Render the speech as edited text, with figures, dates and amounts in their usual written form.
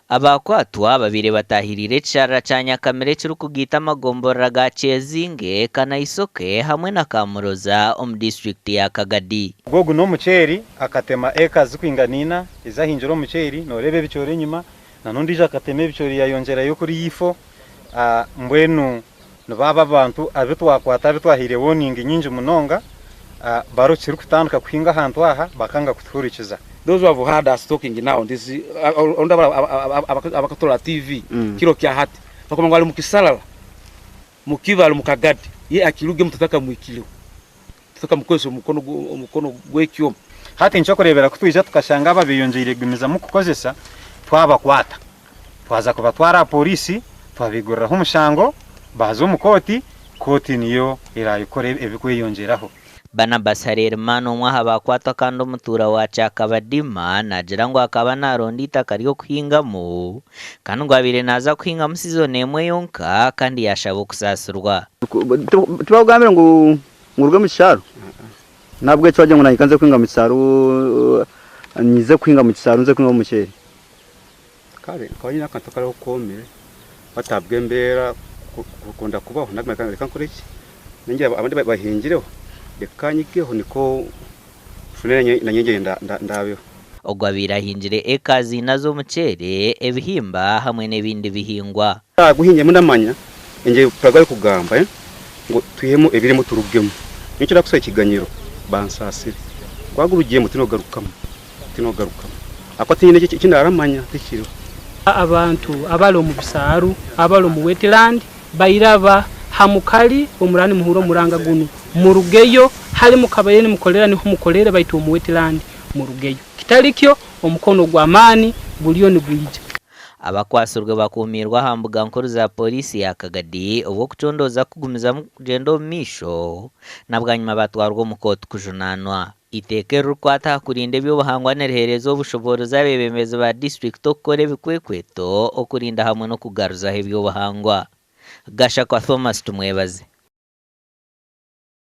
abakwatwa babiri batahirire cyara ca Nyakamere cyo kugita amagombora ga Chezinge Kanayisoke hamwe na Kamuroza district ya Kagadi. Gogo no muceri akatema eka zikwinganina izahinjiro muceri norebe bicyore nyuma nanundi akateme bicyori yayongera yo kuri yifo mbwenu baba bantu abitwakwata bitwahire warning nyinji munonga baro kiri kutanduka kwinga hantu aha bakanga kuturikiza. Those who have had us talking now on this on abakatora TV kiro kya hati bakoma ngwali mukisalala mukivalo mukagadi ye akiluge mutaka mwikilo tutaka mukoso mukono gwekyo hati ncho kurebera kutwija tukashanga babiyonjire gumiza mukukozesa twabakwata twaza kubatwara polisi twabigurira humushango bazo mukoti koti niyo irayikore ebikwiyongeraho. Barnabas Harerimana umwaha bakwatwa kandi umutura wa Cyakabadima nagira ngo akaba naronda itaka ryo kuhingamo kandi ngo abire naza kuhinga season emwe yonka kandi yashabo kusasurwa. Tubagambira ngo ngurwe mu cyaro nabwo cyaje ngo nayikanze kuhinga mu cyaro nize kuhinga mu cyaro nze kuhinga mu cyeri kare kwanyina akantokara ukomere batabwembera kukunda kubaho nagomba reka nkoreki ninge abandi bahingireho dekanyigeho niko funere na nyenge ndabeho ogwa birahinjire ekazi nazo mucere ebihimba hamwe n'ebindi bihingwa guhinye munamanya nge pragari kugamba ngo tuyemo ebirimo turugemo nicyo nakusoye kiganyiro bansasire kwagurugiye mutinogarukamo akwati nyine kindaramanya tikiro abantu abalo mu bisaru abalo mu wetland bayiraba hamukali omurani muhuro muranga gunu murugeyo hali mukabayeni mukolera niho mukolere baitu mu wetland murugeyo kitalikyo omukono gw'amani buliyo ni bwije. Abakwasurwe bakumirwa hambuga nkuru za polisi ya Kagadi ubwo kucondoza kugumiza mugendo misho nabwanyuma batwarwa mu kotu kujunanwa itekero kwata kurinde byo bahangwa nereherezo bushoboroza bebemeza ba district okore bikwekweto okurinda hamwe no kugaruza hebyo bahangwa. Gasha kwa Thomas tumwebaze.